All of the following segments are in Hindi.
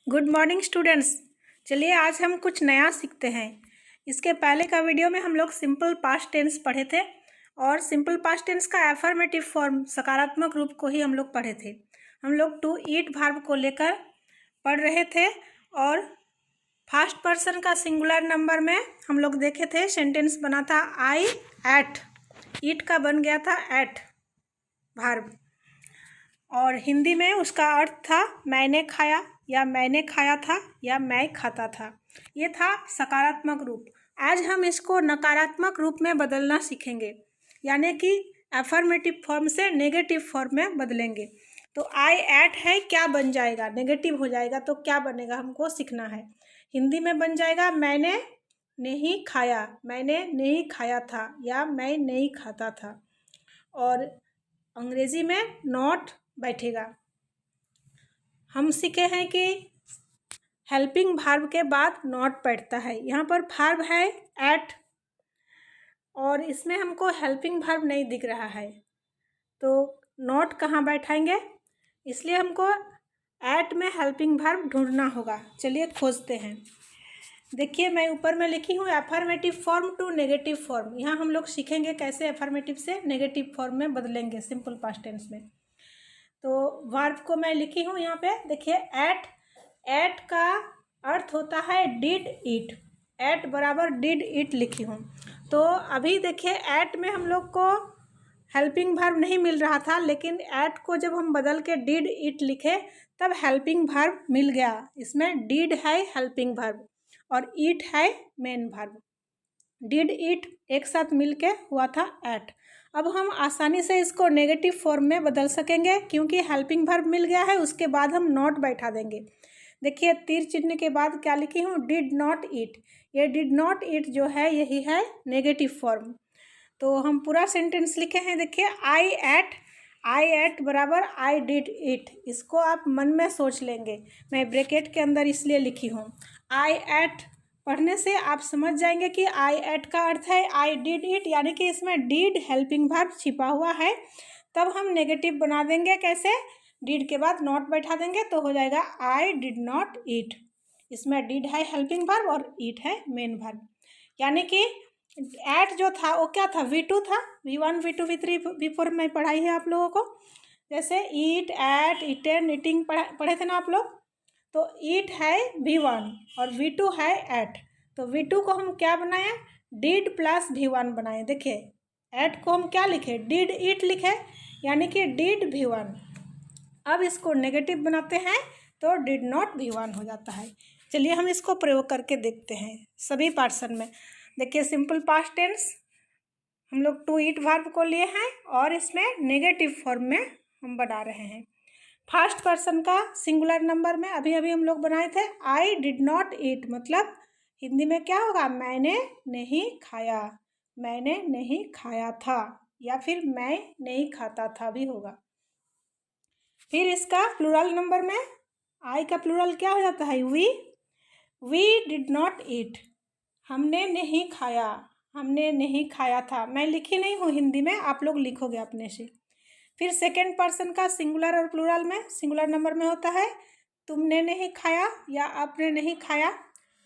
Good morning students. चलिए आज हम कुछ नया सीखते हैं। इसके पहले का वीडियो में हम लोग सिंपल पास्ट टेंस पढ़े थे और सिंपल पास्ट टेंस का एफर्मेटिव फॉर्म सकारात्मक रूप को ही हम लोग पढ़े थे। हम लोग टू ईट वर्ब को लेकर पढ़ रहे थे और फर्स्ट पर्सन का सिंगुलर नंबर में हम लोग देखे थे सेंटेंस बना था आई एट, ईट का बन गया था एट वर्ब और हिंदी में उसका अर्थ था मैंने खाया या मैंने खाया था या मैं खाता था। ये था सकारात्मक रूप। आज हम इसको नकारात्मक रूप में बदलना सीखेंगे, यानी कि एफर्मेटिव फॉर्म से नेगेटिव फॉर्म में बदलेंगे। तो आई एट है, क्या बन जाएगा? नेगेटिव हो जाएगा तो क्या बनेगा हमको सीखना है। हिंदी में बन जाएगा मैंने नहीं खाया, मैंने नहीं खाया था या मैं नहीं खाता था। और अंग्रेजी में नॉट बैठेगा। हम सीखे हैं कि हेल्पिंग वर्ब के बाद नॉट बैठता है। यहाँ पर वर्ब है एट और इसमें हमको हेल्पिंग वर्ब नहीं दिख रहा है, तो नॉट कहाँ बैठाएंगे? इसलिए हमको एट में हेल्पिंग वर्ब ढूंढना होगा। चलिए खोजते हैं। देखिए मैं ऊपर में लिखी हूँ affirmative form to negative form. यहाँ हम लोग सीखेंगे कैसे एफर्मेटिव से नेगेटिव फॉर्म में बदलेंगे सिंपल पास्ट टेंस में। तो वर्ब को मैं लिखी हूँ यहाँ पे। देखिए एट, एट का अर्थ होता है डिड ईट, एट बराबर डिड ईट लिखी हूँ। तो अभी देखिए एट में हम लोग को हेल्पिंग वर्ब नहीं मिल रहा था, लेकिन एट को जब हम बदल के डिड ईट लिखे तब हेल्पिंग वर्ब मिल गया। इसमें डिड है हेल्पिंग वर्ब और ईट है मेन वर्ब। डिड ईट एक साथ मिल के हुआ था एट। अब हम आसानी से इसको नेगेटिव फॉर्म में बदल सकेंगे क्योंकि हेल्पिंग वर्ब मिल गया है। उसके बाद हम नॉट बैठा देंगे। देखिए तीर चिन्ह के बाद क्या लिखी हूँ? Did not eat. ये डिड नॉट ईट जो है यही है नेगेटिव फॉर्म। तो हम पूरा सेंटेंस लिखे हैं। देखिए आई एट बराबर आई डिड ईट। इसको आप मन में सोच लेंगे, मैं ब्रैकेट के अंदर इसलिए लिखी हूँ। आई एट पढ़ने से आप समझ जाएंगे कि आई एट का अर्थ है आई डिड इट, यानी कि इसमें डिड हेल्पिंग वर्ब छिपा हुआ है। तब हम नेगेटिव बना देंगे। कैसे? डिड के बाद नॉट बैठा देंगे तो हो जाएगा आई डिड नॉट ईट। इसमें डिड है हेल्पिंग वर्ब और ईट है मेन वर्ब। यानी कि एट जो था वो क्या था? V2 था। V1 V2 V3 V4 में पढ़ाई है आप लोगों को। जैसे ईट एट ईटेन ईटिंग पढ़े थे ना आप लोग। तो ईट है V1 और V2 है एट। तो V2 को हम क्या बनाए? डिड प्लस V1 बनाए। देखिए एट को हम क्या लिखे? डिड ईट लिखे, यानी कि डिड V1। अब इसको नेगेटिव बनाते हैं तो डिड नॉट V1 हो जाता है। चलिए हम इसको प्रयोग करके देखते हैं सभी पर्सन में। देखिए सिंपल पास्ट टेंस हम लोग टू ईट वर्ब को लिए हैं और इसमें नेगेटिव फॉर्म में हम बना रहे हैं। फर्स्ट पर्सन का सिंगुलर नंबर में अभी अभी हम लोग बनाए थे आई डिड नॉट ईट, मतलब हिंदी में क्या होगा? मैंने नहीं खाया, मैंने नहीं खाया था या फिर मैं नहीं खाता था भी होगा। फिर इसका प्लूरल नंबर में आई का प्लूरल क्या हो जाता है? We did not eat. हमने नहीं खाया, हमने नहीं खाया था। मैं लिखी नहीं हूँ हिंदी में, आप लोग लिखोगे अपने से। फिर सेकेंड पर्सन का सिंगुलर और प्लूरल में सिंगुलर नंबर में होता है तुमने नहीं खाया या आपने नहीं खाया,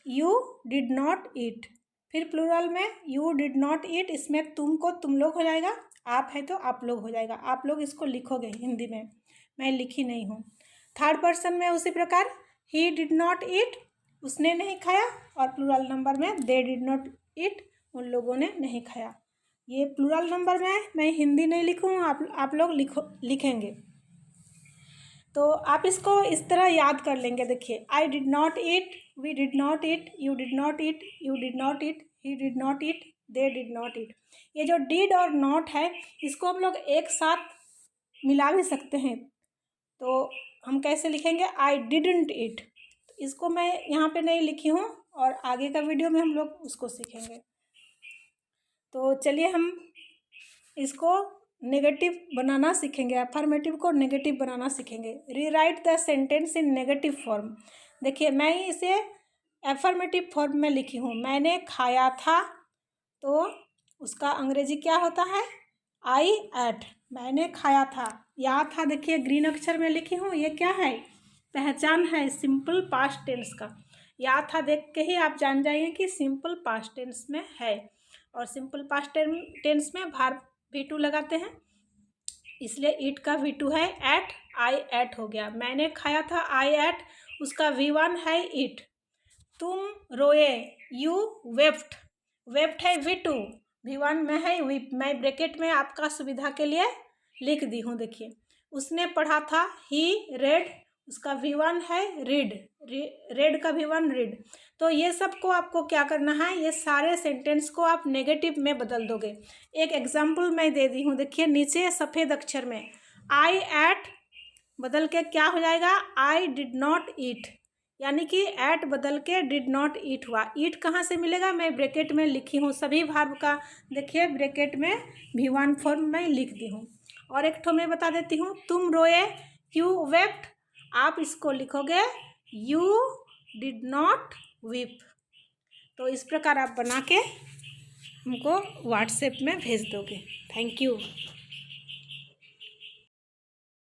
यू डिड नॉट ईट। फिर प्लूरल में यू डिड नॉट ईट, इसमें तुम को तुम लोग हो जाएगा, आप है तो आप लोग हो जाएगा। आप लोग इसको लिखोगे हिंदी में, मैं लिखी नहीं हूँ। थर्ड पर्सन में उसी प्रकार ही डिड नॉट ईट, उसने नहीं खाया, और प्लूरल नंबर में दे डिड नॉट ईट, उन लोगों ने नहीं खाया। ये प्लूरल नंबर में मैं हिंदी नहीं लिखूँगा, आप लोग लिखेंगे। तो आप इसको इस तरह याद कर लेंगे। देखिए I did not eat, we did not eat, you did not eat, you did not eat, he did not eat, they did not eat. ये जो डिड और नॉट है इसको हम लोग एक साथ मिला भी सकते हैं। तो हम कैसे लिखेंगे? आई डिडंट ईट। इसको मैं यहाँ पे नहीं लिखी हूँ और आगे का वीडियो में हम लोग उसको सीखेंगे। तो चलिए हम इसको नेगेटिव बनाना सीखेंगे, अफर्मेटिव को नेगेटिव बनाना सीखेंगे। Rewrite the sentence in negative form. देखिए मैं इसे अफर्मेटिव फॉर्म में लिखी हूँ। मैंने खाया था तो उसका अंग्रेजी क्या होता है? आई एट। मैंने खाया था, यहाँ था देखिए ग्रीन अक्षर में लिखी हूँ, ये क्या है? पहचान है सिंपल पास्ट टेंस का। याद था देख के ही आप जान जाइए कि सिंपल पास्ट टेंस में है। और सिंपल पास्ट टेंस में वर्ब V2 लगाते हैं, इसलिए ईट का V2 है एट, आई एट हो गया। मैंने खाया था आई एट, उसका V1 है ईट। तुम रोए, यू वेप्ट, वेप्ट है V2, V1 में है वीप। मैं ब्रैकेट में आपका सुविधा के लिए लिख दी हूँ, देखिए। उसने पढ़ा था, ही रेड, उसका V1 है रीड, रेड का V1 रीड। तो ये सब को आपको क्या करना है, ये सारे सेंटेंस को आप नेगेटिव में बदल दोगे। एक एग्जाम्पल मैं दे दी हूँ, देखिए नीचे सफ़ेद अक्षर में आई एट बदल के क्या हो जाएगा, आई डिड नॉट ईट, यानी कि एट बदल के डिड नॉट ईट हुआ। ईट कहाँ से मिलेगा, मैं ब्रैकेट में लिखी हूँ सभी वर्ब का, देखिए ब्रैकेट में V1 फॉर्म में लिख दी हूँ। और एक ठो मैं बता देती हूँ, तुम रोए, यू वेप्ट, आप इसको लिखोगे यू डिड नॉट वीप। तो इस प्रकार आप बना के हमको व्हाट्सएप में भेज दोगे। Thank you.